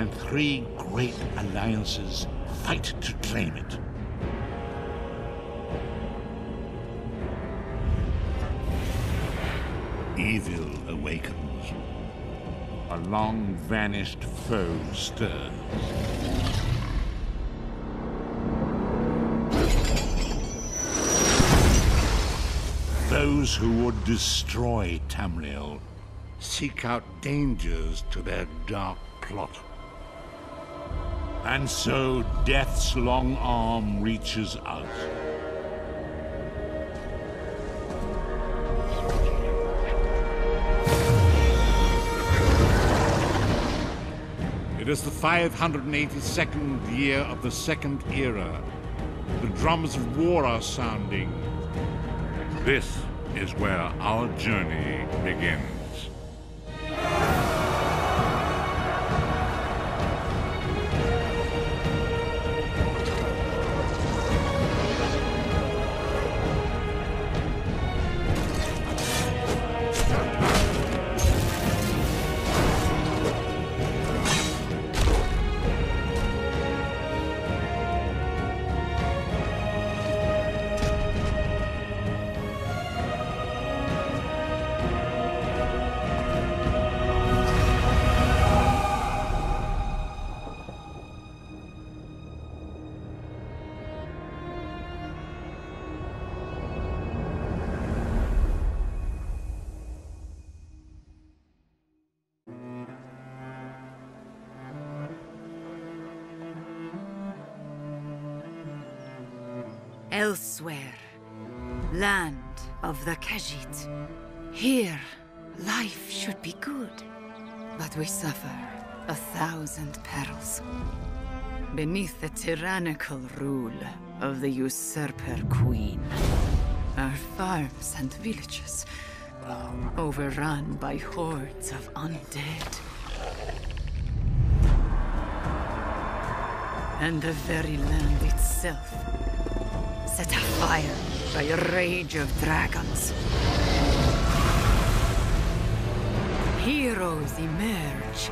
and 3 great alliances fight to claim it. Evil awakens. A long-vanished foe stirs. Those who would destroy Tamriel seek out dangers to their dark plot. And so Death's long arm reaches out. It is the 582nd year of the Second Era. The drums of war are sounding. This is where our journey begins. ELSWEYR, land of the Khajiit. Here, life should be good, but we suffer 1,000 perils. Beneath the tyrannical rule of the usurper queen, our farms and villages overrun by hordes of undead. And the very land itself set afire by a rage of dragons. Heroes emerge,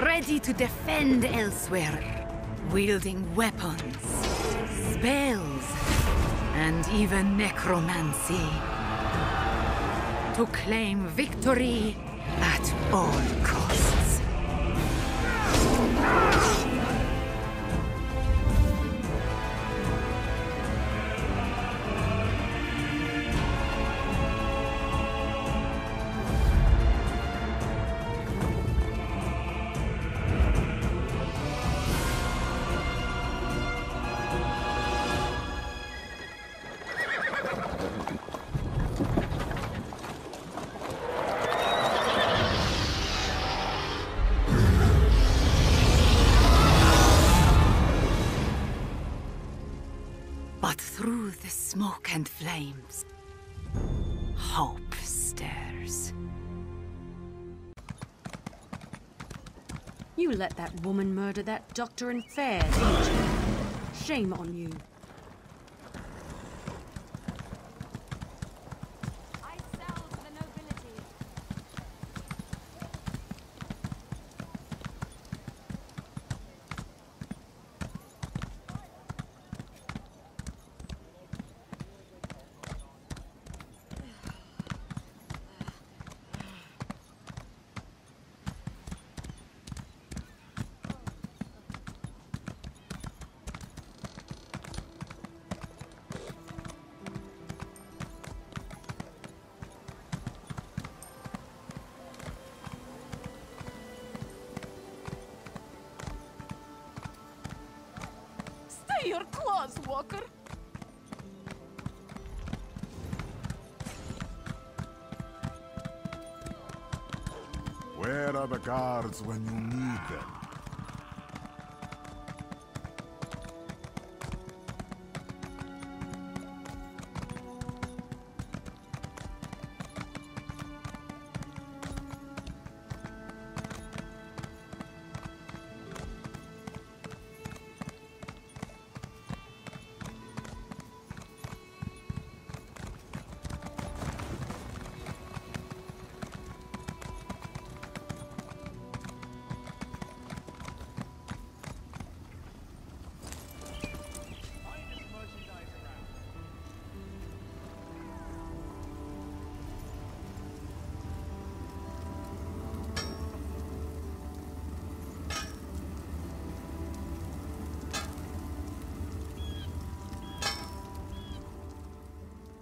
ready to defend ELSWEYR, wielding weapons, spells, and even necromancy, to claim victory at all costs. But through the smoke and flames, hope stirs. You let that woman murder that doctor in Fair, didn't you? Shame on you. Your claws, Walker. Where are the guards when you need them?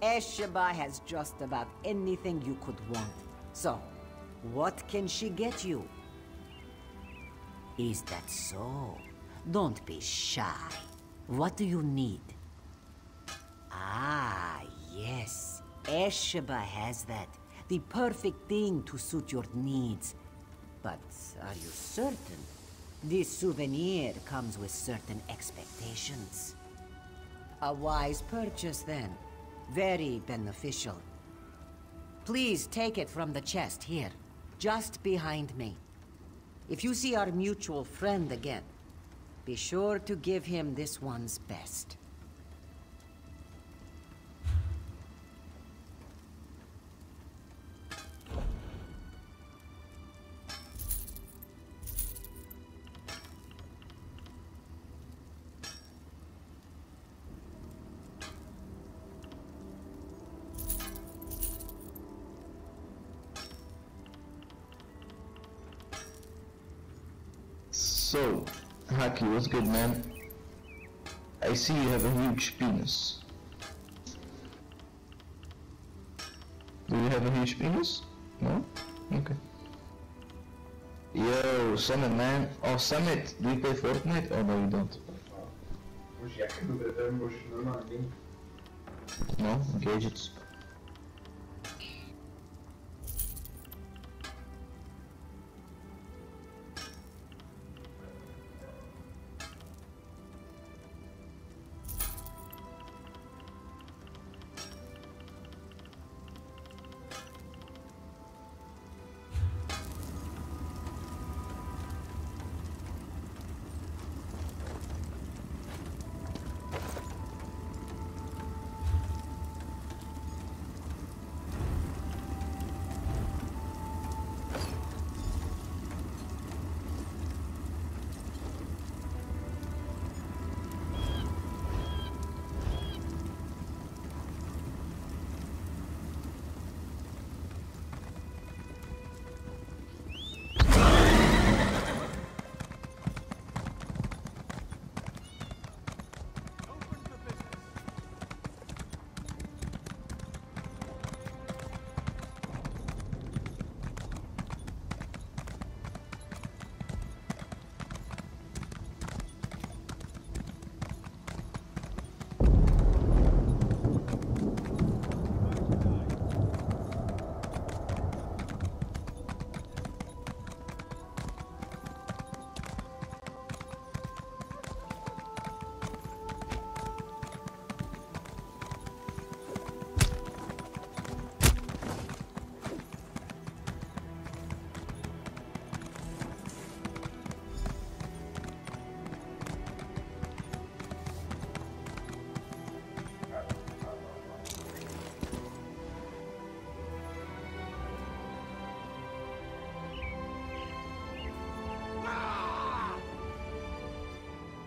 Esheba has just about anything you could want. So, what can she get you? Is that so? Don't be shy. What do you need? Ah, yes. Esheba has that. The perfect thing to suit your needs. But are you certain? This souvenir comes with certain expectations. A wise purchase, then. Very beneficial. Please take it from the chest here, just behind me. If you see our mutual friend again, be sure to give him this one's best. So, Haki, what's good, man? I see you have a huge penis. Do you have a huge penis? No? Okay. Yo, Summit, man. Oh, Summit, do you play Fortnite? Oh, no, you don't. No? Gadgets.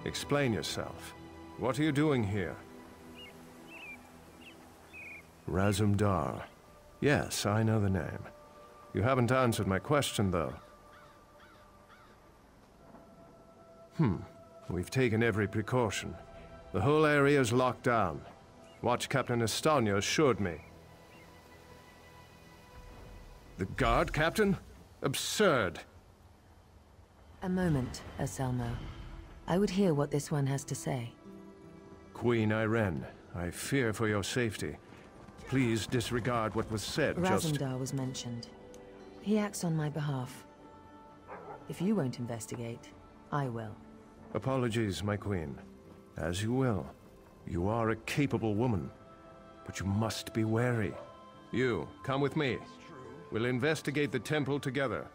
Explain yourself. What are you doing here? Razumdar. Yes, I know the name. You haven't answered my question, though. We've taken every precaution. The whole area is locked down. Watch Captain Estonia assured me. The guard, Captain? Absurd! A moment, Anselmo. I would hear what this one has to say. Queen Irene, I fear for your safety. Please disregard what was said. Razumdar was mentioned. He acts on my behalf. If you won't investigate, I will. Apologies, my queen. As you will. You are a capable woman. But you must be wary. You, come with me. We'll investigate the temple together.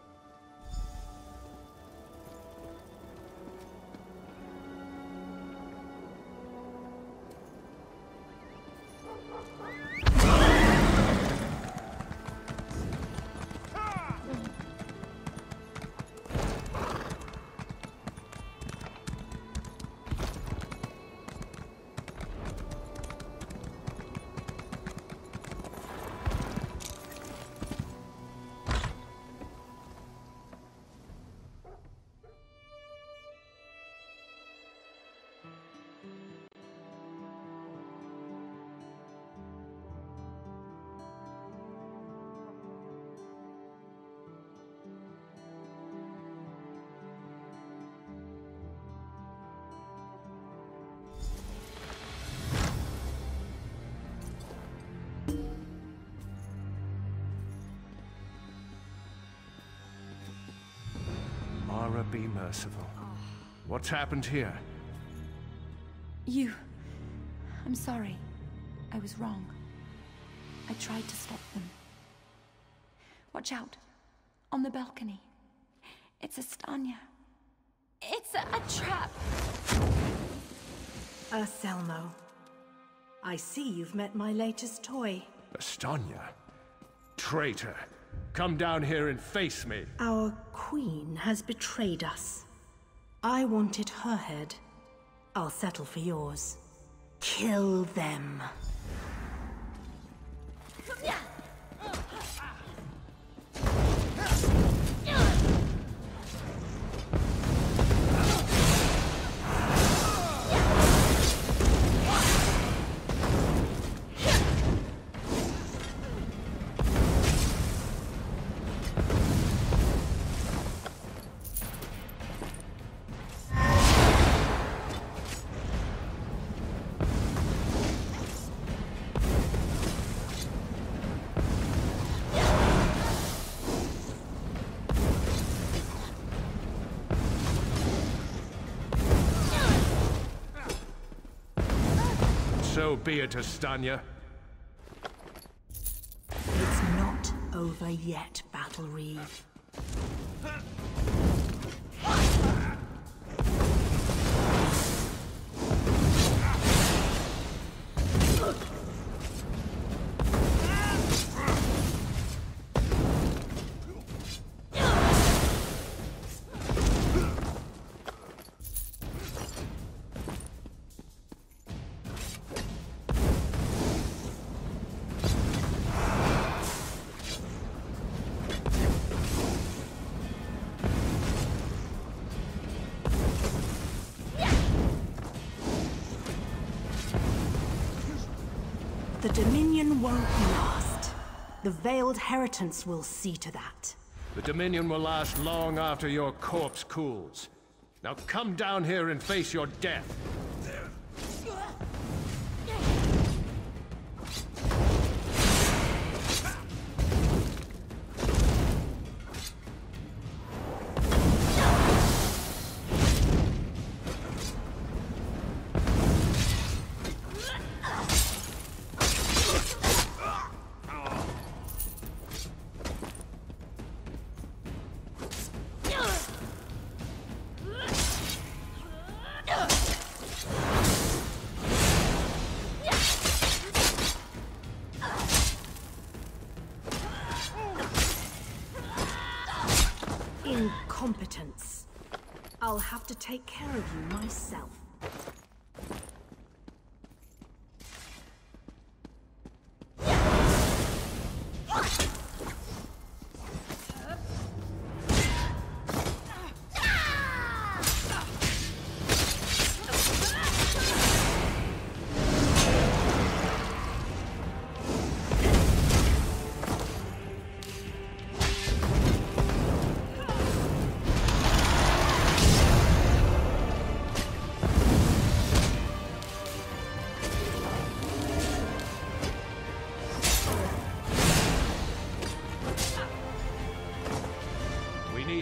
Mara, be merciful. What's happened here? I'm sorry. I was wrong. I tried to stop them. Watch out. On the balcony. It's Estanya. It's a trap! Selmo. I see you've met my latest toy. Estanya? Traitor! Come down here and face me! Our queen has betrayed us. I wanted her head. I'll settle for yours. Kill them. So be it, Estanya. It's not over yet, Battle Reeve. The Dominion won't last. The Veiled Heritance will see to that. The Dominion will last long after your corpse cools. Now come down here and face your death. Incompetence. I'll have to take care of you myself.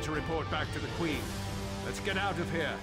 To report back to the Queen. Let's get out of here.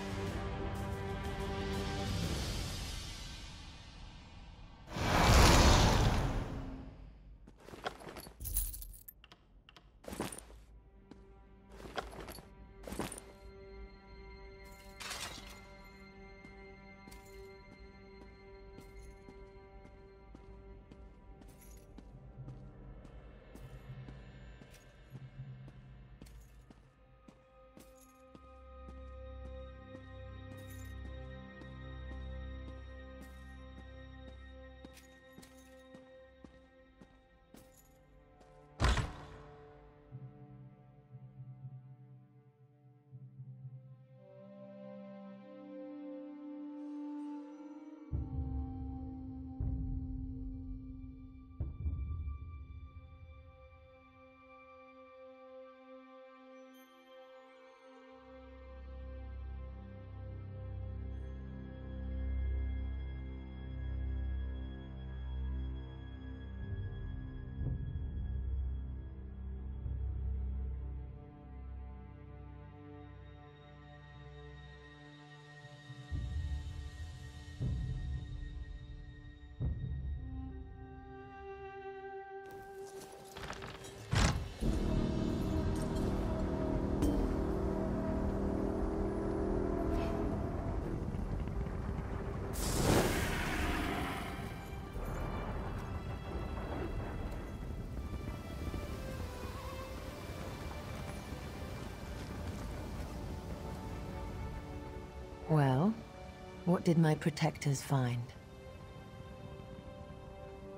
What did my protectors find?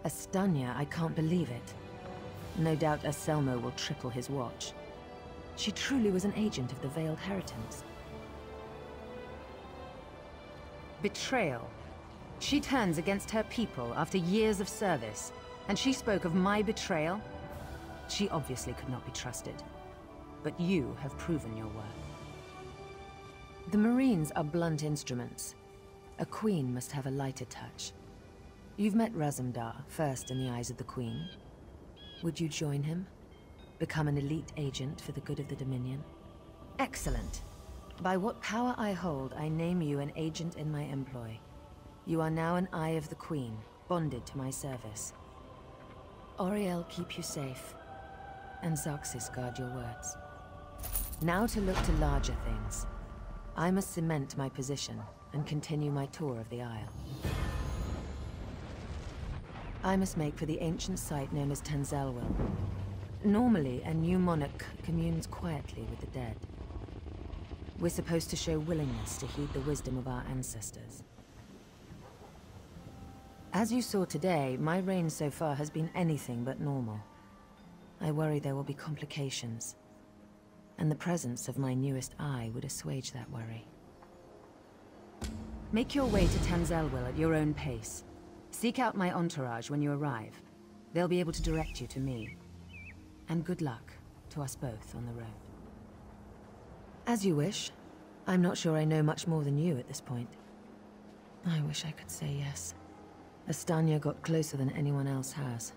Astanya, I can't believe it. No doubt Anselmo will triple his watch. She truly was an agent of the Veiled Heritance. Betrayal. She turns against her people after years of service, and she spoke of my betrayal? She obviously could not be trusted. But you have proven your worth. The Marines are blunt instruments. A queen must have a lighter touch. You've met Razumdar, first in the eyes of the Queen. Would you join him? Become an elite agent for the good of the Dominion? Excellent. By what power I hold, I name you an agent in my employ. You are now an Eye of the Queen, bonded to my service. Auriel keep you safe, and Xaxis guard your words. Now to look to larger things. I must cement my position and continue my tour of the Isle. I must make for the ancient site known as Tanzelwil. Normally, a new monarch communes quietly with the dead. We're supposed to show willingness to heed the wisdom of our ancestors. As you saw today, my reign so far has been anything but normal. I worry there will be complications, and the presence of my newest eye would assuage that worry. Make your way to Tanzelwil at your own pace. Seek out my entourage when you arrive. They'll be able to direct you to me. And good luck to us both on the road. As you wish. I'm not sure I know much more than you at this point. I wish I could say yes. Astanya got closer than anyone else has.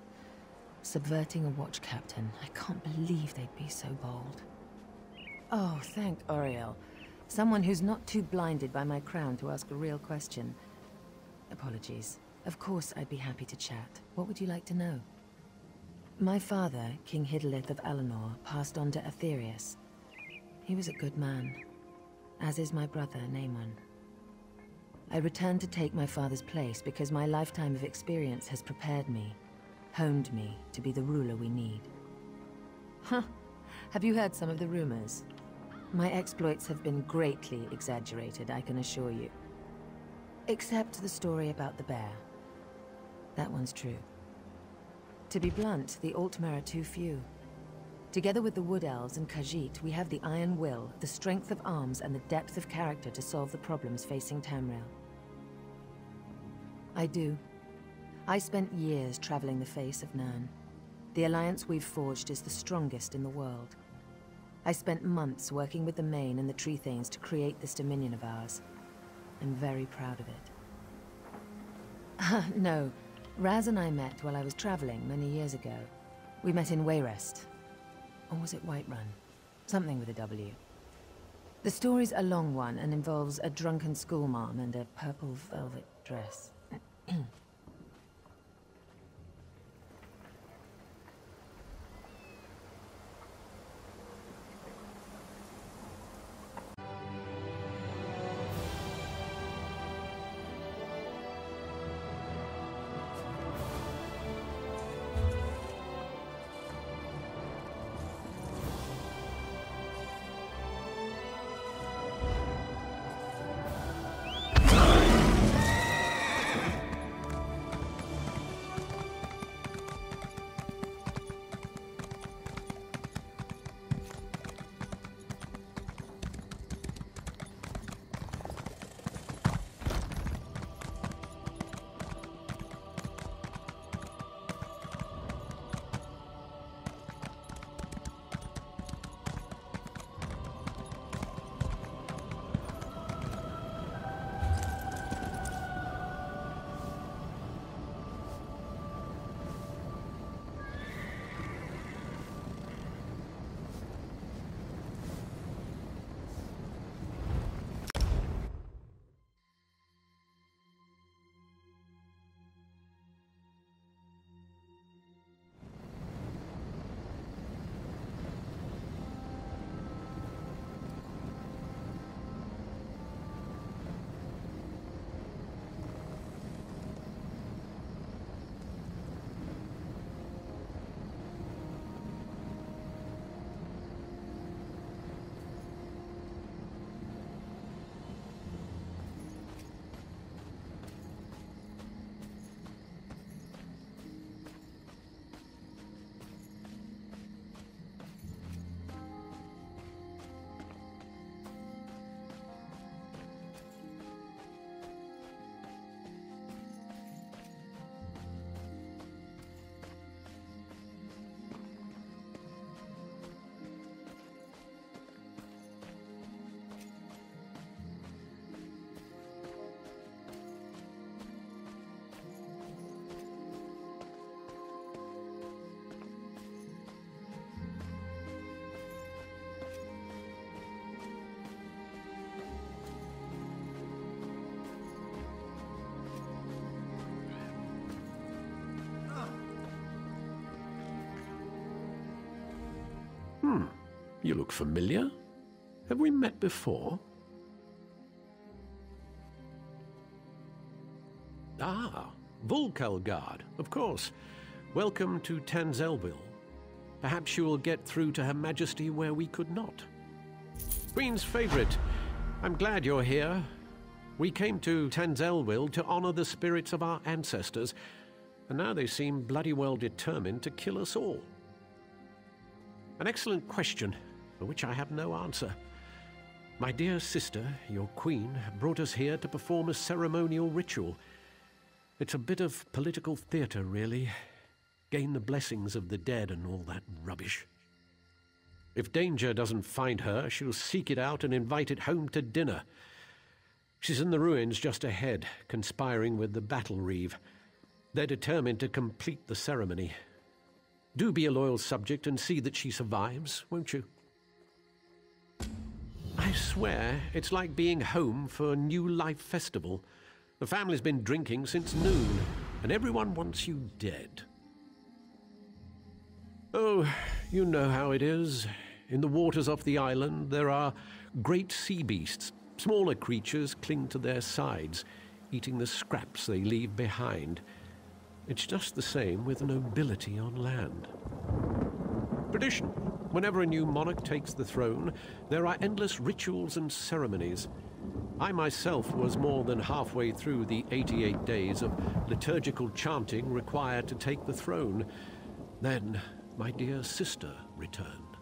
Subverting a watch captain. I can't believe they'd be so bold. Oh, thank Auriel. Someone who's not too blinded by my crown to ask a real question. Apologies. Of course I'd be happy to chat. What would you like to know? My father, King Hidalith of Alinor, passed on to Aetherius. He was a good man, as is my brother, Naemon. I returned to take my father's place because my lifetime of experience has prepared me, honed me to be the ruler we need. Huh. Have you heard some of the rumors? My exploits have been greatly exaggerated, I can assure you. Except the story about the bear. That one's true. To be blunt, the Altmer are too few. Together with the Wood Elves and Khajiit, we have the iron will, the strength of arms, and the depth of character to solve the problems facing Tamriel. I do. I spent years traveling the face of Nirn. The alliance we've forged is the strongest in the world. I spent months working with the Main and the Treethanes to create this dominion of ours. I'm very proud of it. No. Raz and I met while I was traveling many years ago. We met in Wayrest. Or was it Whiterun? Something with a W. The story's a long one and involves a drunken schoolmarm and a purple velvet dress. You look familiar. Have we met before? Ah, Volkelgard, of course. Welcome to Tanzelville. Perhaps you will get through to Her Majesty where we could not. Queen's favorite. I'm glad you're here. We came to Tanzelville to honor the spirits of our ancestors, and now they seem bloody well determined to kill us all. An excellent question, for which I have no answer. My dear sister, your queen, brought us here to perform a ceremonial ritual. It's a bit of political theater, really. Gain the blessings of the dead and all that rubbish. If danger doesn't find her, she'll seek it out and invite it home to dinner. She's in the ruins just ahead, conspiring with the battle reeve. They're determined to complete the ceremony. Do be a loyal subject and see that she survives, won't you? I swear, it's like being home for a New Life festival. The family's been drinking since noon, and everyone wants you dead. Oh, you know how it is. In the waters off the island, there are great sea beasts. Smaller creatures cling to their sides, eating the scraps they leave behind. It's just the same with nobility on land. Tradition. Whenever a new monarch takes the throne, there are endless rituals and ceremonies. I myself was more than halfway through the 88 days of liturgical chanting required to take the throne. Then my dear sister returned.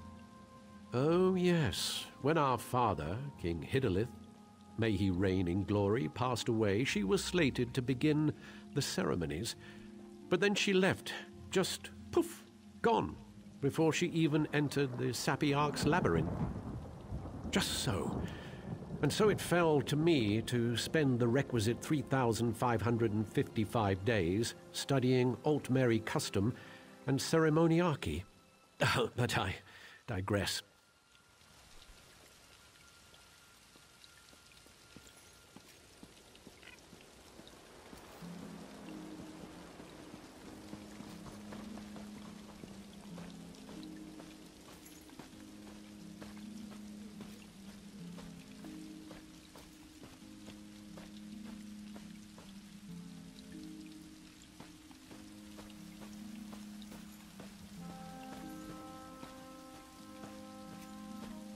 Oh yes, when our father, King Hidalith, may he reign in glory, passed away, she was slated to begin the ceremonies. But then she left, just poof, gone, before she even entered the Sapiarch's labyrinth. Just so. And so it fell to me to spend the requisite 3,555 days studying Altmeri custom and ceremoniarchy. But I digress.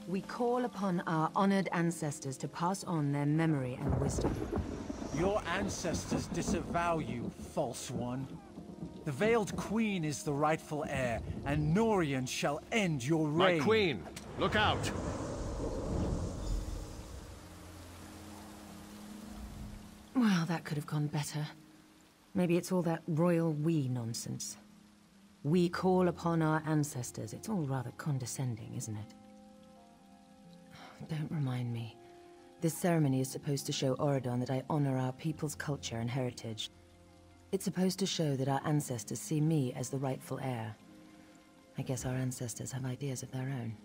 We call upon our honored ancestors to pass on their memory and wisdom. Your ancestors disavow you, false one. The Veiled Queen is the rightful heir, and Norian shall end your reign. My queen, look out! Well, that could have gone better. Maybe it's all that royal we nonsense. We call upon our ancestors. It's all rather condescending, isn't it? Don't remind me. This ceremony is supposed to show Auradon that I honor our people's culture and heritage. It's supposed to show that our ancestors see me as the rightful heir. I guess our ancestors have ideas of their own.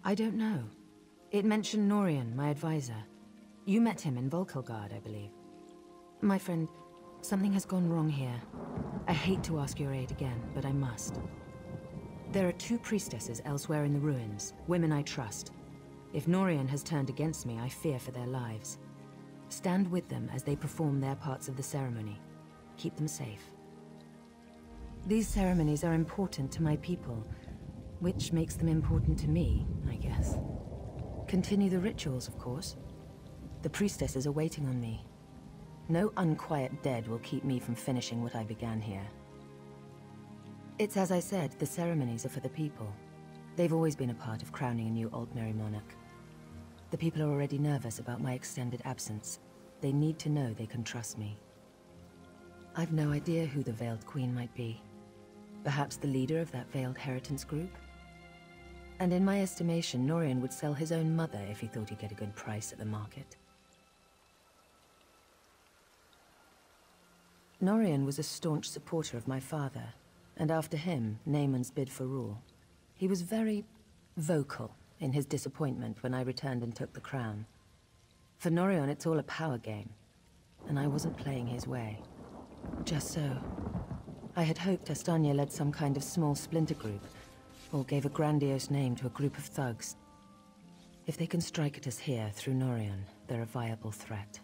I don't know. It mentioned Norian, my advisor. You met him in Volkelgard, I believe. My friend, something has gone wrong here. I hate to ask your aid again, but I must. There are 2 priestesses elsewhere in the ruins, women I trust. If Norian has turned against me, I fear for their lives. Stand with them as they perform their parts of the ceremony. Keep them safe. These ceremonies are important to my people, which makes them important to me, I guess. Continue the rituals, of course. The priestesses are waiting on me. No unquiet dead will keep me from finishing what I began here. It's as I said, the ceremonies are for the people. They've always been a part of crowning a new Altmeri monarch. The people are already nervous about my extended absence. They need to know they can trust me. I've no idea who the Veiled Queen might be. Perhaps the leader of that Veiled Heritance group? And in my estimation, Norian would sell his own mother if he thought he'd get a good price at the market. Norian was a staunch supporter of my father, and after him, Naaman's bid for rule. He was very vocal in his disappointment when I returned and took the crown. For Norian, it's all a power game, and I wasn't playing his way. Just so. I had hoped Astanya led some kind of small splinter group, or gave a grandiose name to a group of thugs. If they can strike at us here through Norion, they're a viable threat.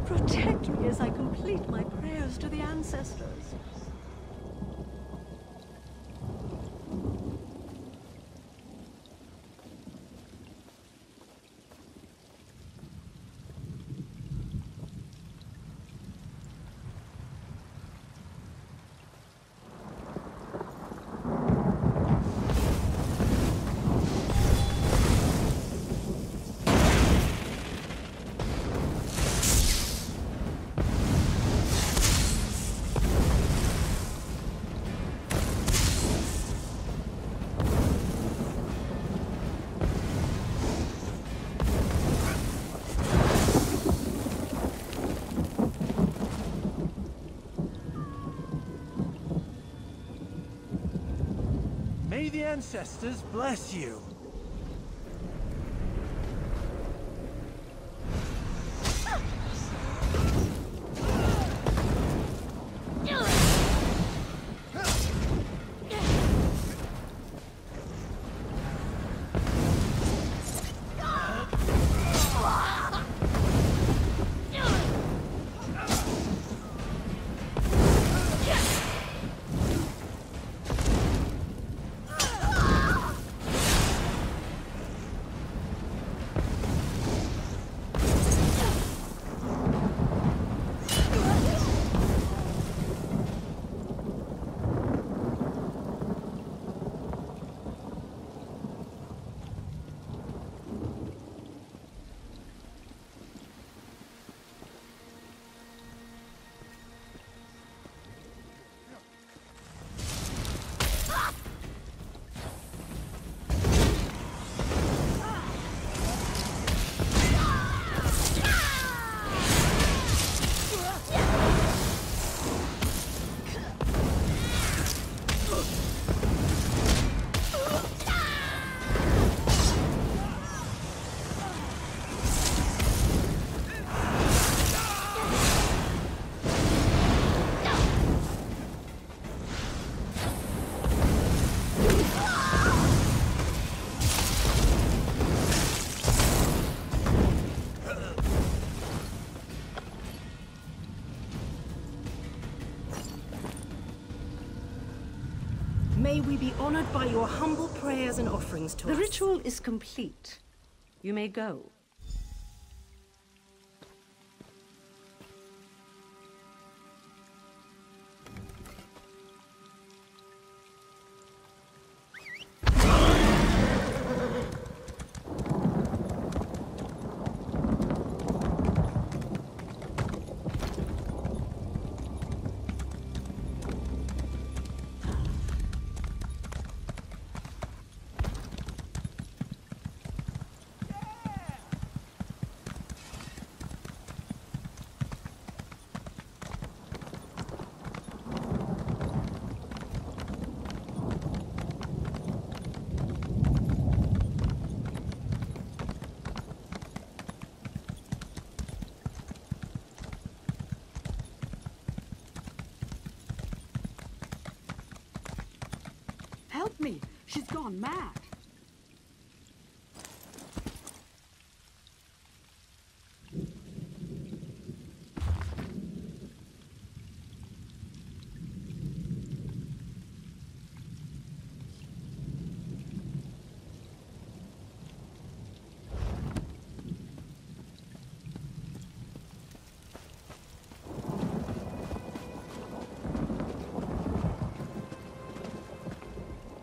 Protect me as I complete my prayers to the ancestors. May the ancestors bless you. we be honored by your humble prayers and offerings to us. The ritual is complete. You may go. Help me! She's gone mad!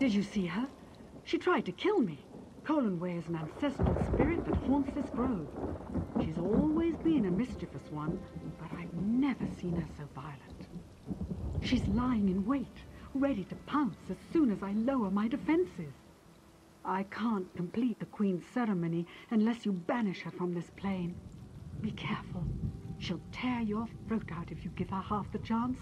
Did you see her? She tried to kill me. Colonway is an ancestral spirit that haunts this grove. She's always been a mischievous one, but I've never seen her so violent. She's lying in wait, ready to pounce as soon as I lower my defenses. I can't complete the Queen's ceremony unless you banish her from this plane. Be careful. She'll tear your throat out if you give her half the chance.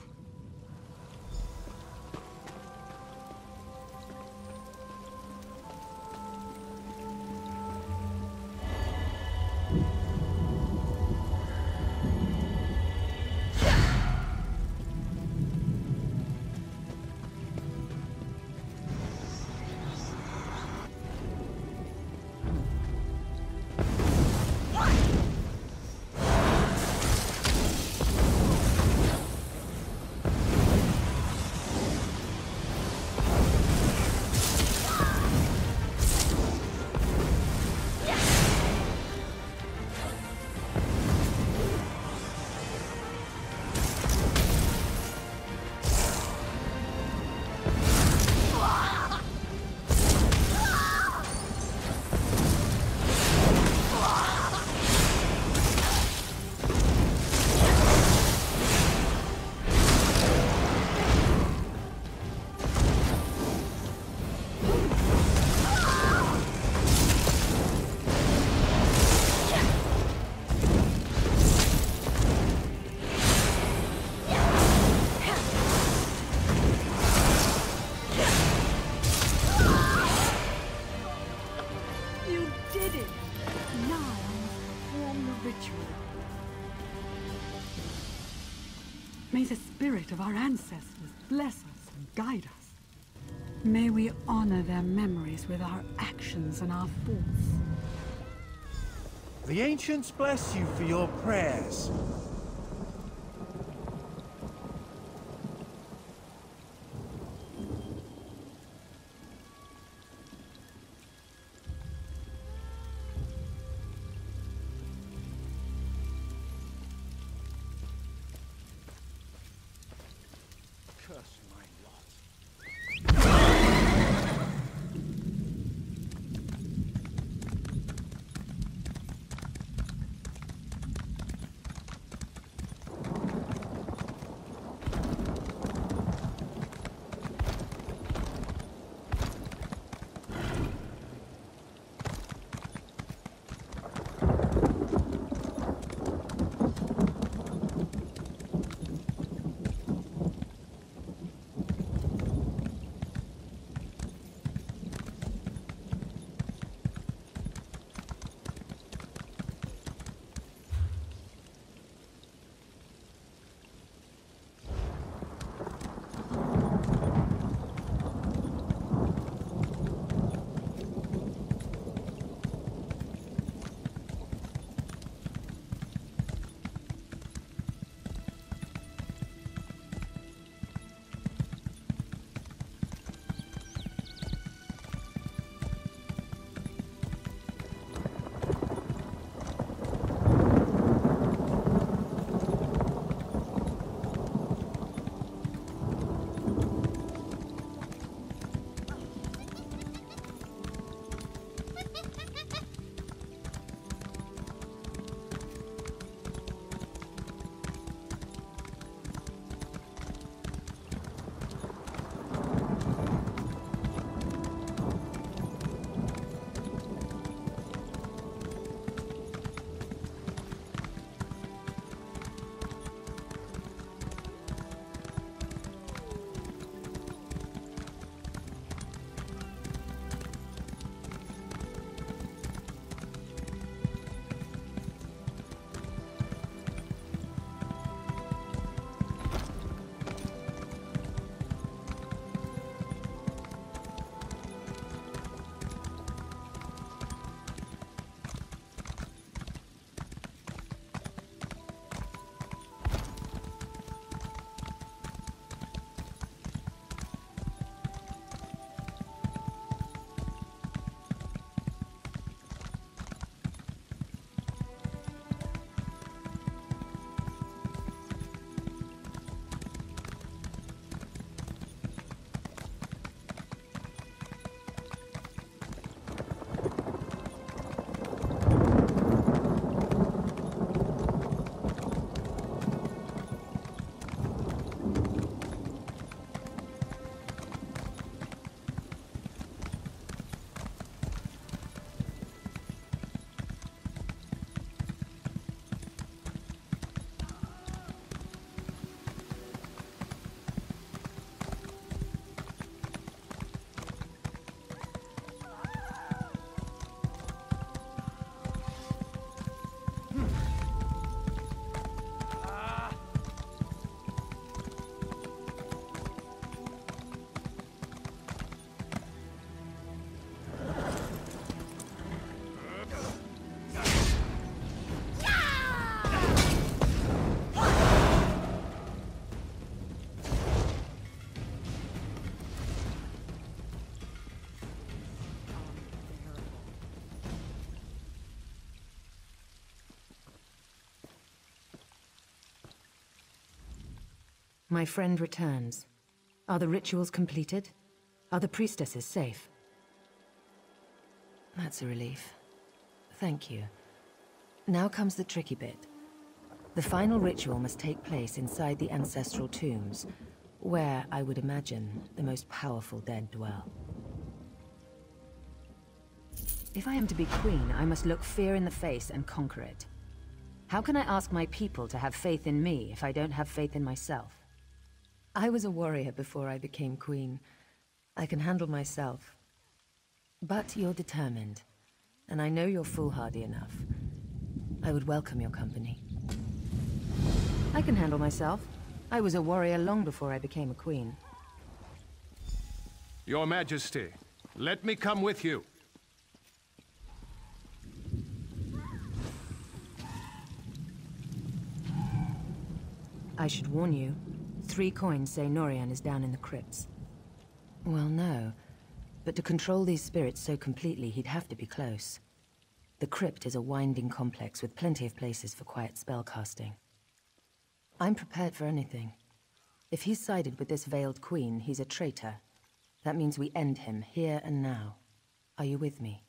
May the spirit of our ancestors bless us and guide us. May we honor their memories with our actions and our thoughts. The ancients bless you for your prayers. My friend returns. Are the rituals completed? Are the priestesses safe? That's a relief. Thank you. Now comes the tricky bit. The final ritual must take place inside the ancestral tombs, where, I would imagine, the most powerful dead dwell. If I am to be queen, I must look fear in the face and conquer it. How can I ask my people to have faith in me if I don't have faith in myself? I was a warrior before I became queen. I can handle myself. But you're determined, and I know you're foolhardy enough. I would welcome your company. I can handle myself. I was a warrior long before I became a queen. Your Majesty, let me come with you. I should warn you. 3 coins say Norian is down in the crypts. Well, no. But to control these spirits so completely, he'd have to be close. The crypt is a winding complex with plenty of places for quiet spellcasting. I'm prepared for anything. If he's sided with this veiled queen, he's a traitor. That means we end him here and now. Are you with me?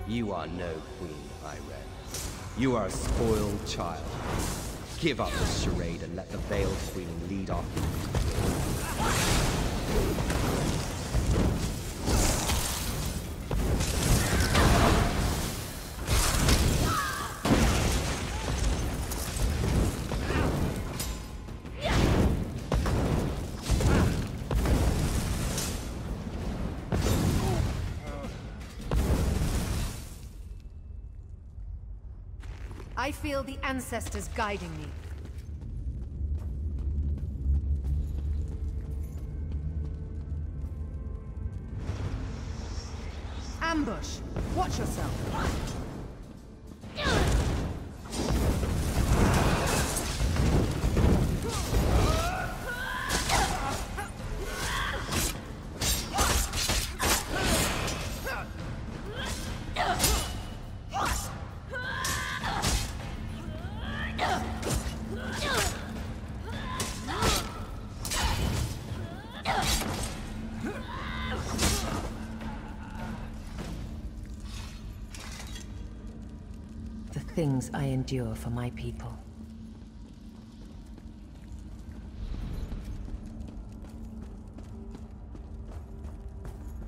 You are no queen, Irene. You are a spoiled child. Give up this charade and let the Veiled Queen lead our people. I feel the ancestors guiding me. Ambush! Watch yourself! Things I endure for my people.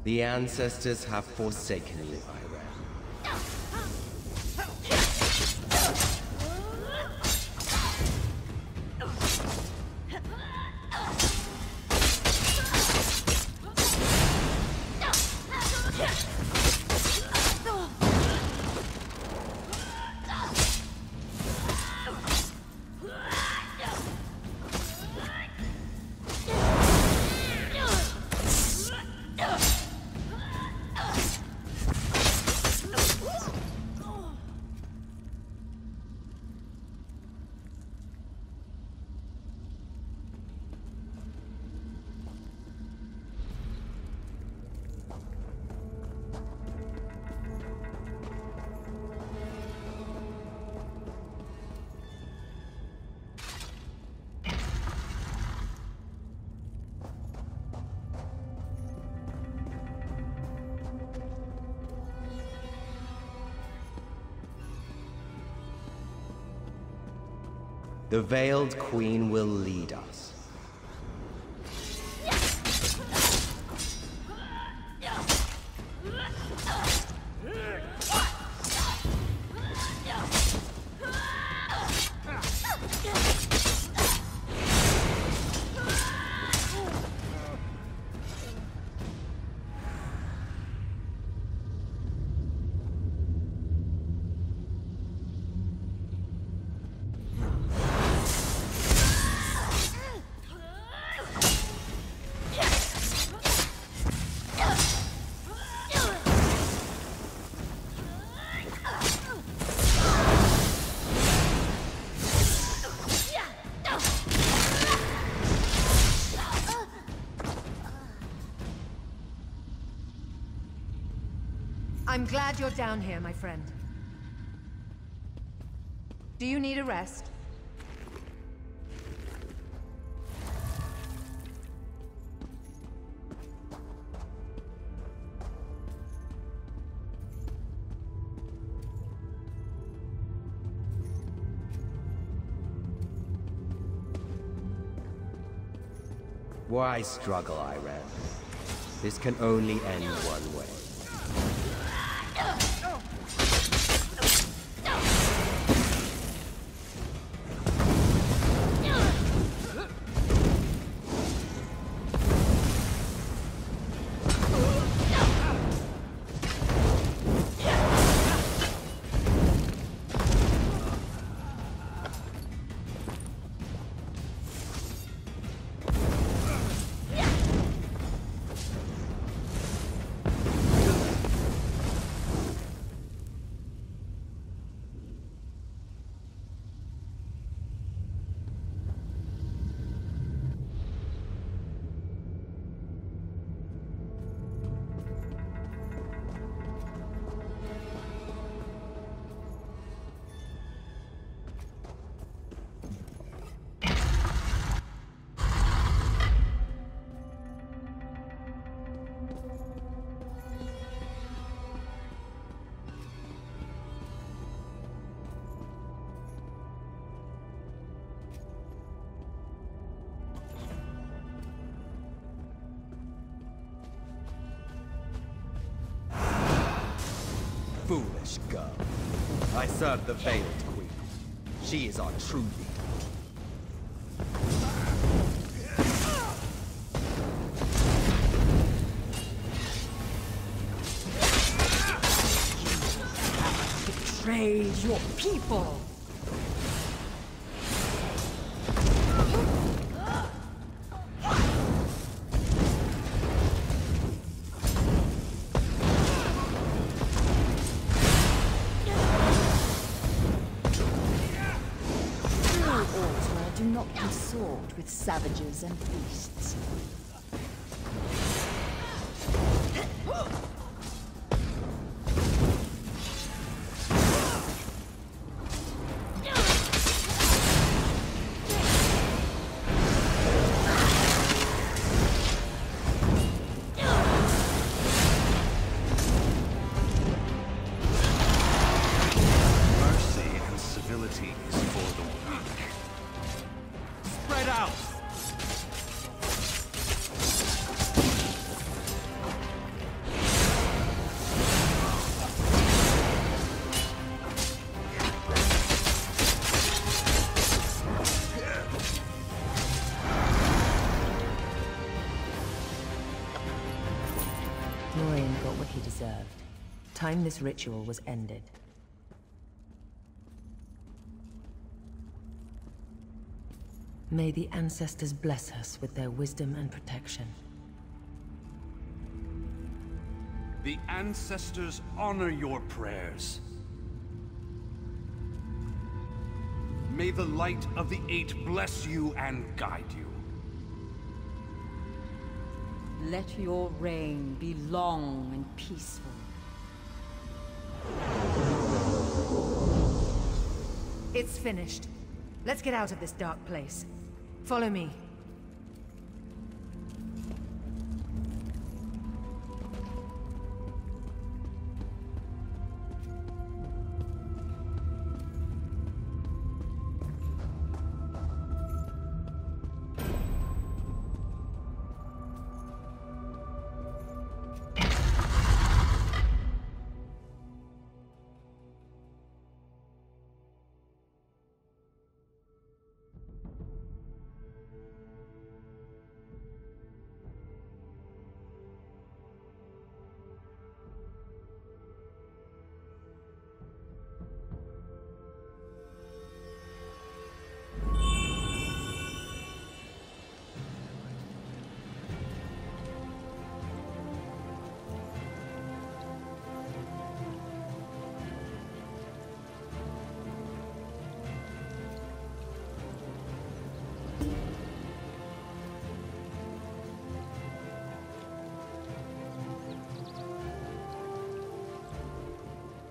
The ancestors have forsaken you, Irene. The Veiled Queen will lead us. I'm glad you're down here, my friend. Do you need a rest? Why struggle, Iran? This can only end one way. Foolish girl. I serve the Veiled Queen. She is our true leader. Betrays your people. Do not consort with savages and beasts. Mercy and civility is for the weak. Spread out! Norian got what he deserved. Time this ritual was ended. May the ancestors bless us with their wisdom and protection. The ancestors honor your prayers. May the light of the Eight bless you and guide you. Let your reign be long and peaceful. It's finished. Let's get out of this dark place. Follow me.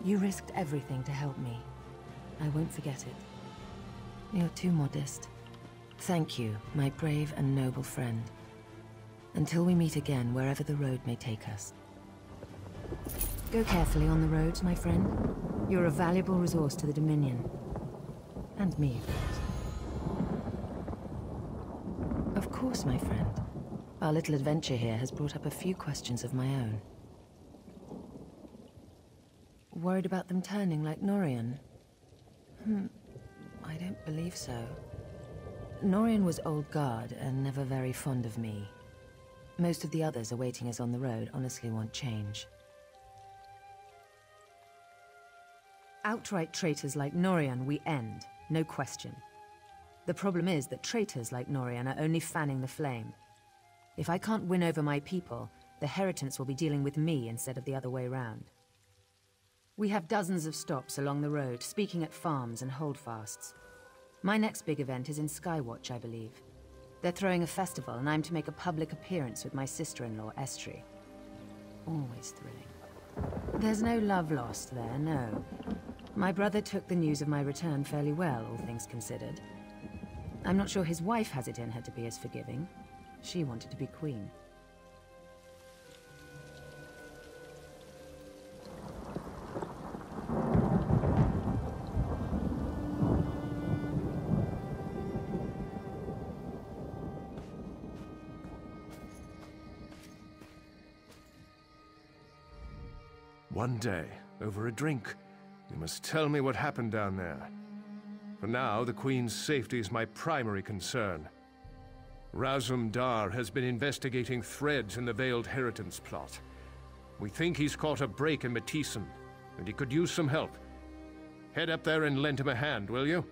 You risked everything to help me. I won't forget it. You're too modest. Thank you, my brave and noble friend. Until we meet again, wherever the road may take us. Go carefully on the roads, my friend. You're a valuable resource to the Dominion. And me, of course. Of course, my friend. Our little adventure here has brought up a few questions of my own. Worried about them turning like Norian? I don't believe so. Norian was old guard and never very fond of me. Most of the others awaiting us on the road honestly want change. Outright traitors like Norian we end, no question. The problem is that traitors like Norian are only fanning the flame. If I can't win over my people, the Heritants will be dealing with me instead of the other way round. We have dozens of stops along the road, speaking at farms and holdfasts. My next big event is in Skywatch, I believe. They're throwing a festival, and I'm to make a public appearance with my sister-in-law, Estri. Always thrilling. There's no love lost there, no. My brother took the news of my return fairly well, all things considered. I'm not sure his wife has it in her to be as forgiving. She wanted to be queen. One day, over a drink, you must tell me what happened down there. For now, the Queen's safety is my primary concern. Razum Dar has been investigating threads in the Veiled Heritance plot. We think he's caught a break in Matisen, and he could use some help. Head up there and lend him a hand, will you?